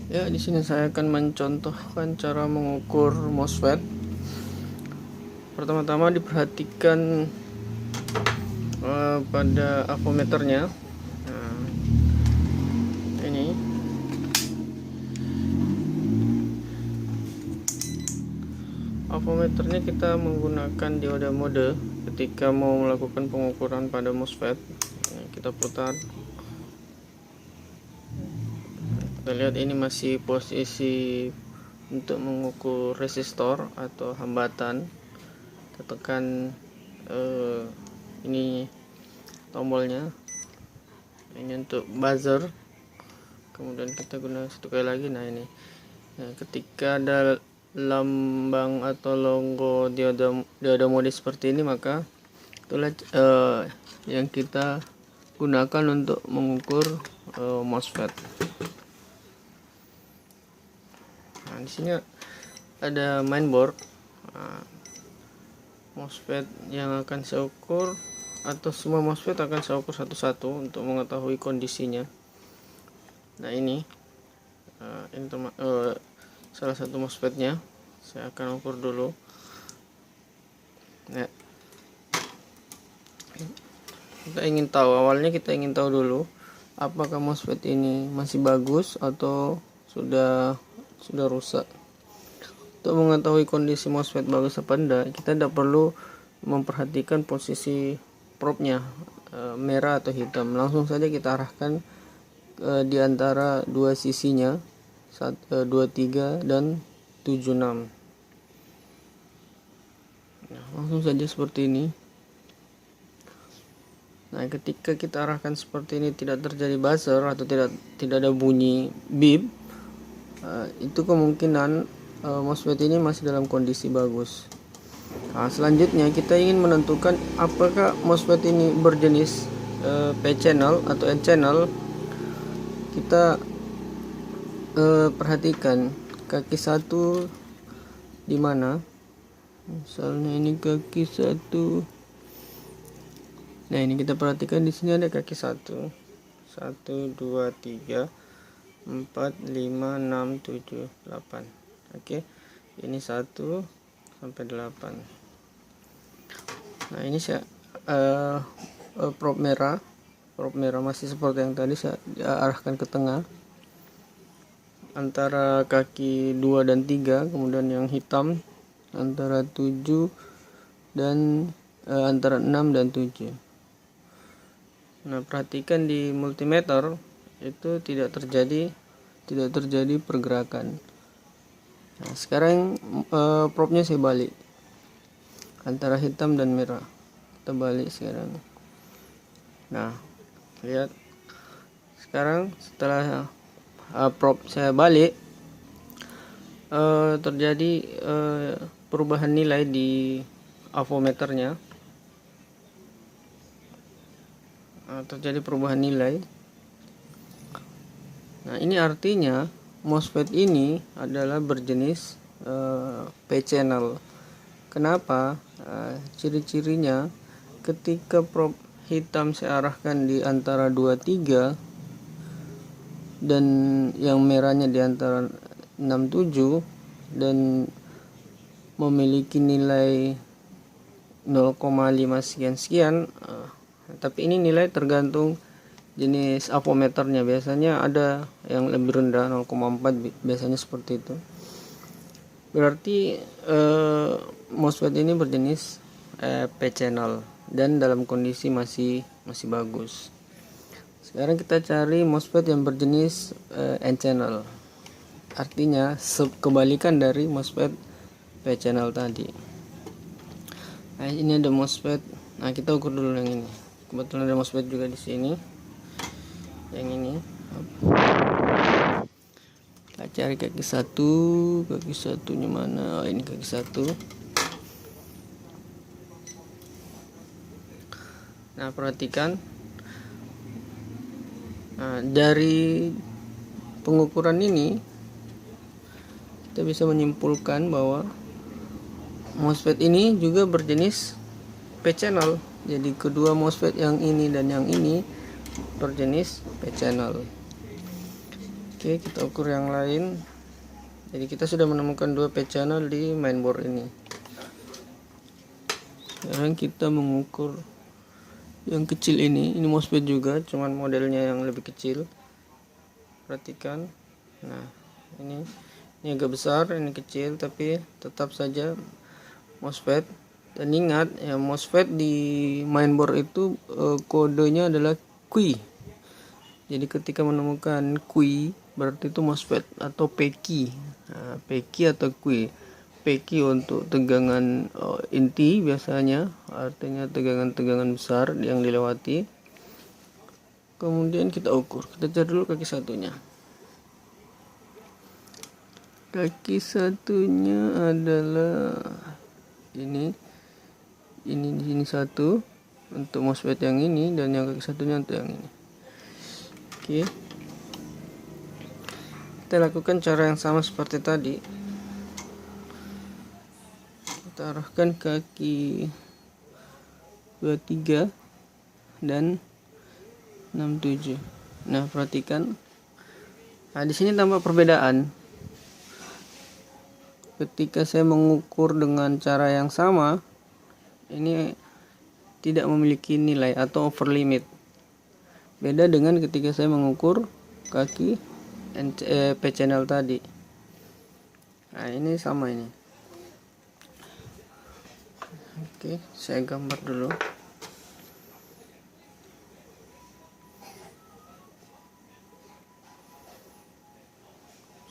Ya, di sini saya akan mencontohkan cara mengukur MOSFET. Pertama-tama diperhatikan pada avometernya. Nah, ini avometernya kita menggunakan dioda mode ketika mau melakukan pengukuran pada MOSFET. Nah, kita putar. Kita lihat ini masih posisi untuk mengukur resistor atau hambatan. Kita tekan ini tombolnya, ini untuk buzzer, kemudian kita gunakan satu kali lagi. Nah ini, nah, ketika ada lambang atau logo dioda mode seperti ini, maka itulah yang kita gunakan untuk mengukur MOSFET. Nah, di sini ada mainboard. Nah, MOSFET yang akan saya ukur, atau semua MOSFET akan saya ukur satu-satu untuk mengetahui kondisinya. Nah ini salah satu MOSFET-nya saya akan ukur dulu. Nah, kita ingin tahu dulu apakah MOSFET ini masih bagus atau sudah rusak. Untuk mengetahui kondisi MOSFET bagus apa enggak, kita tidak perlu memperhatikan posisi probe-nya merah atau hitam. Langsung saja kita arahkan di antara dua sisinya, 23 dan 76. Nah, langsung saja seperti ini. Nah, ketika kita arahkan seperti ini, tidak terjadi buzzer atau tidak ada bunyi beep, itu kemungkinan MOSFET ini masih dalam kondisi bagus. Nah, selanjutnya kita ingin menentukan apakah MOSFET ini berjenis P-channel atau N-channel. Kita perhatikan kaki satu di mana. Misalnya ini kaki satu. Nah, ini kita perhatikan di sini ada kaki 1, 2, 3, 4, 5, 6, 7, 8. Oke, ini 1 sampai 8. Nah, ini saya probe merah masih seperti yang tadi, saya arahkan ke tengah antara kaki 2 dan 3, kemudian yang hitam antara 7 dan antara 6 dan 7. Nah, perhatikan di multimeter itu tidak terjadi pergerakan. Nah, sekarang probe-nya saya balik antara hitam dan merah. Kita balik sekarang. Nah, lihat sekarang setelah probe saya balik, terjadi perubahan nilai di avometernya. Terjadi perubahan nilai. Nah, ini artinya MOSFET ini adalah berjenis P-channel. Kenapa? Ciri-cirinya, ketika probe hitam saya arahkan di antara 23 dan yang merahnya di antara 67 dan memiliki nilai 0,5 sekian, tapi ini nilai tergantung jenis avometernya. Biasanya ada yang lebih rendah, 0,4, biasanya seperti itu. Berarti MOSFET ini berjenis P-channel dan dalam kondisi masih bagus. Sekarang kita cari MOSFET yang berjenis N-channel. Artinya kebalikan dari MOSFET P-channel tadi. Nah, ini ada MOSFET. Nah, kita ukur dulu yang ini. Kebetulan ada MOSFET juga di sini. Yang ini. Kita cari kaki satunya mana? Oh, ini kaki 1. Nah, perhatikan. Nah, dari pengukuran ini kita bisa menyimpulkan bahwa MOSFET ini juga berjenis P-channel. Jadi kedua MOSFET yang ini dan yang ini berjenis P-channel. Oke, kita ukur yang lain. Jadi kita sudah menemukan dua P channel di mainboard ini. Sekarang kita mengukur yang kecil ini MOSFET juga, cuman modelnya yang lebih kecil. Perhatikan. Nah, ini agak besar, ini kecil, tapi tetap saja MOSFET. Dan ingat ya, MOSFET di mainboard itu kodenya adalah Qi. Jadi ketika menemukan Qi berarti itu MOSFET atau Peki. Nah, Peki atau Qi. Peki untuk tegangan inti biasanya, artinya tegangan-tegangan besar yang dilewati. Kemudian kita ukur. Kita cari dulu kaki satunya. Kaki satunya adalah ini di sini satu untuk MOSFET yang ini, dan yang kaki satunya untuk yang ini. Oke. Kita lakukan cara yang sama seperti tadi. Kita arahkan kaki 23 dan 67. Nah, perhatikan. Nah, di sini tampak perbedaan. Ketika saya mengukur dengan cara yang sama, ini tidak memiliki nilai atau over limit. Beda dengan ketika saya mengukur kaki P channel tadi. Nah, ini sama ini. Oke, saya gambar dulu.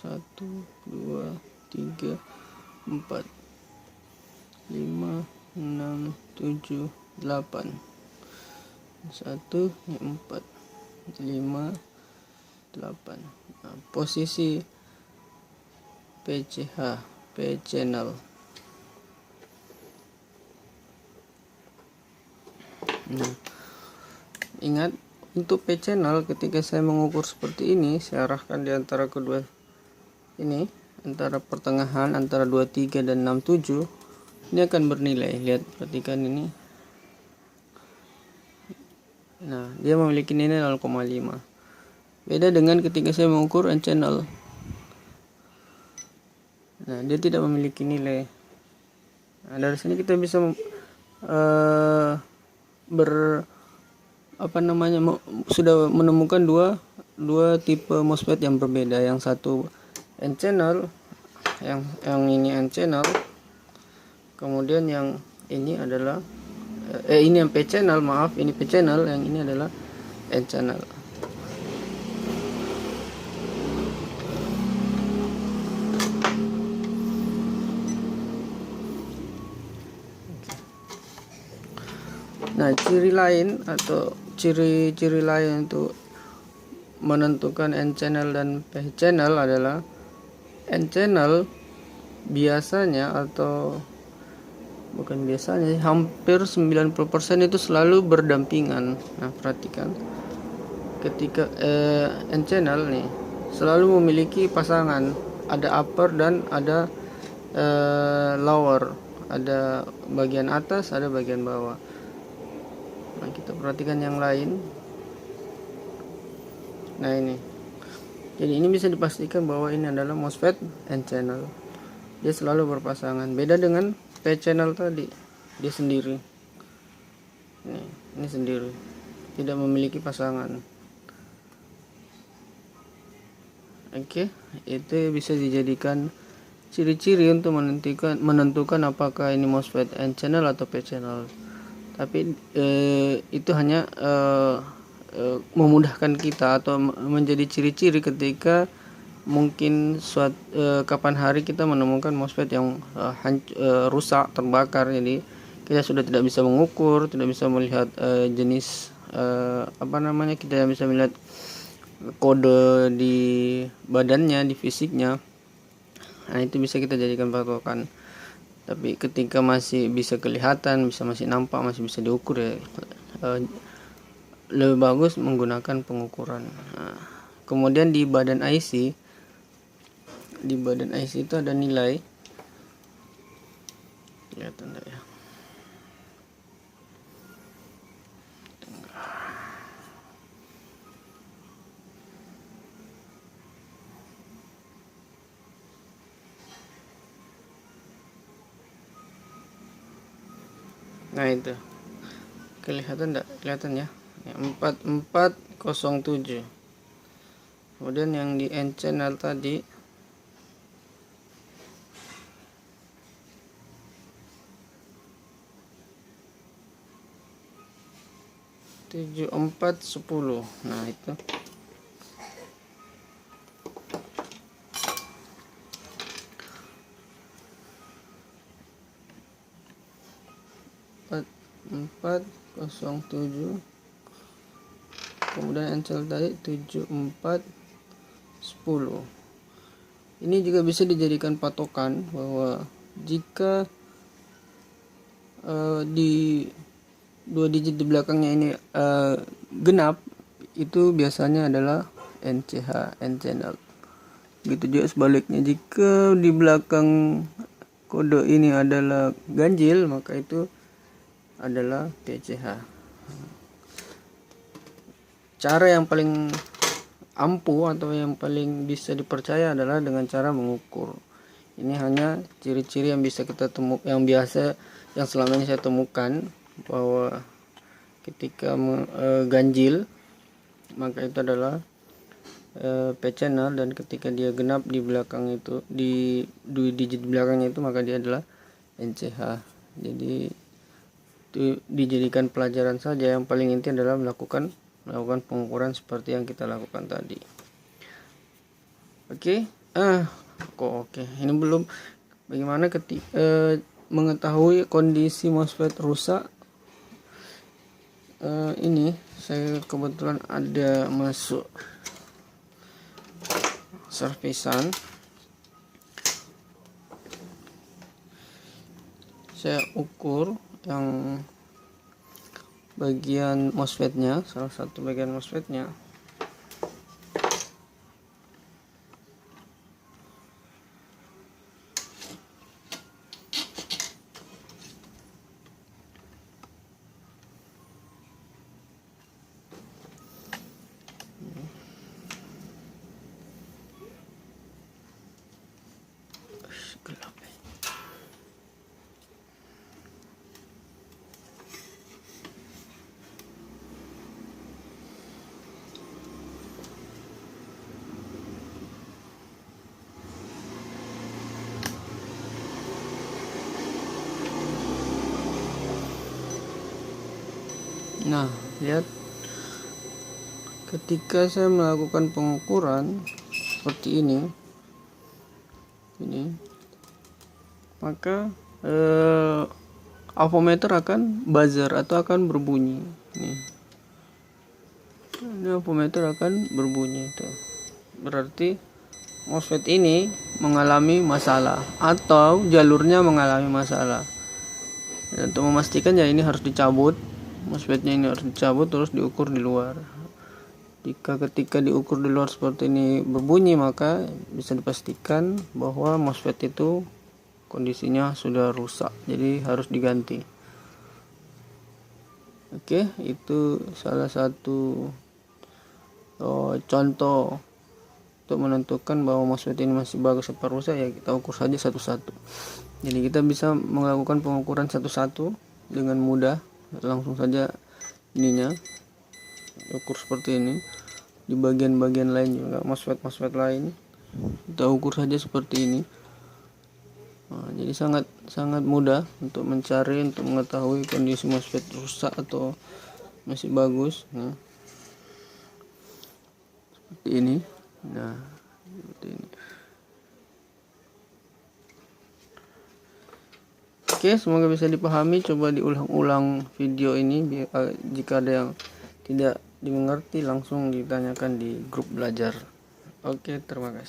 Satu, dua, tiga, 4, 5, 6, 7, 8. 1, 4, 5, 8. Nah, posisi PCH, P channel. Nah, ingat untuk P channel ketika saya mengukur seperti ini, saya arahkan di antara kedua ini, antara pertengahan antara 23 dan 67, ini akan bernilai. Lihat, perhatikan ini. Nah, dia memiliki nilai 0,5. Beda dengan ketika saya mengukur N channel. Nah, dia tidak memiliki nilai. Nah, dari sini kita bisa sudah menemukan dua tipe MOSFET yang berbeda. Yang satu N channel, yang ini N channel. Kemudian yang ini adalah ini yang P channel, maaf, ini P channel, yang ini adalah N channel. Nah, ciri lain atau ciri-ciri lain untuk menentukan N channel dan P channel adalah N channel biasanya, atau bukan biasanya, hampir 90% itu selalu berdampingan. Nah, perhatikan ketika N channel nih selalu memiliki pasangan, ada upper dan ada lower, ada bagian atas, ada bagian bawah. Nah, kita perhatikan yang lain. Nah, ini. Jadi ini bisa dipastikan bahwa ini adalah MOSFET N channel. Dia selalu berpasangan. Beda dengan P channel tadi. Dia sendiri. Ini sendiri. Tidak memiliki pasangan. Oke, itu bisa dijadikan ciri-ciri untuk menentukan apakah ini MOSFET N channel atau P channel. Tapi itu hanya memudahkan kita atau menjadi ciri-ciri ketika mungkin kapan hari kita menemukan MOSFET yang rusak, terbakar. Jadi kita sudah tidak bisa mengukur, tidak bisa melihat jenis kita tidak bisa melihat kode di badannya, di fisiknya. Nah, itu bisa kita jadikan patokan. Tapi ketika masih bisa kelihatan, masih nampak, masih bisa diukur, ya lebih bagus menggunakan pengukuran. Nah, kemudian di badan IC itu ada nilai, kelihatan enggak ya? Nah itu kelihatan enggak? Kelihatan ya, 4407. Kemudian yang di N channel tadi 7410. Nah itu empat 407, kemudian encel tadi 7410. Ini juga bisa dijadikan patokan bahwa jika di 2 digit di belakangnya ini genap, itu biasanya adalah NCH, N channel. Begitu juga sebaliknya, jika di belakang kode ini adalah ganjil, maka itu adalah PCH. Cara yang paling ampuh atau yang paling bisa dipercaya adalah dengan cara mengukur. Ini hanya ciri-ciri yang bisa kita temukan, yang selama ini saya temukan, bahwa ketika ganjil maka itu adalah P channel, dan ketika dia genap di belakang itu, di 2 digit belakangnya itu, maka dia adalah NCH. Jadi itu dijadikan pelajaran saja. Yang paling inti adalah melakukan pengukuran seperti yang kita lakukan tadi. Oke. Oke. Ini belum bagaimana ketika mengetahui kondisi MOSFET rusak. Ini saya kebetulan ada masuk servisan, saya ukur yang bagian MOSFET-nya, salah satu bagian MOSFET-nya. Gelap. Nah, lihat, ketika saya melakukan pengukuran seperti ini, maka avometer akan buzzer atau akan berbunyi. Ini avometer akan berbunyi. Itu berarti MOSFET ini mengalami masalah atau jalurnya mengalami masalah. Dan untuk memastikan ya, ini harus dicabut, MOSFET-nya ini harus dicabut, terus diukur di luar. Jika ketika diukur di luar seperti ini berbunyi, maka bisa dipastikan bahwa MOSFET itu kondisinya sudah rusak, jadi harus diganti. Oke, itu salah satu contoh untuk menentukan bahwa MOSFET ini masih bagus apa rusak. Ya, kita ukur saja satu-satu. Jadi kita bisa melakukan pengukuran satu-satu dengan mudah. Langsung saja ininya ukur seperti ini. Di bagian-bagian lain juga, MOSFET lain kita ukur saja seperti ini. Jadi sangat mudah untuk mencari, untuk mengetahui kondisi MOSFET rusak atau masih bagus. Seperti ini. Seperti ini. Oke, semoga bisa dipahami. Coba diulang-ulang video ini. Jika ada yang tidak dimengerti, langsung ditanyakan di grup belajar. Oke, terima kasih.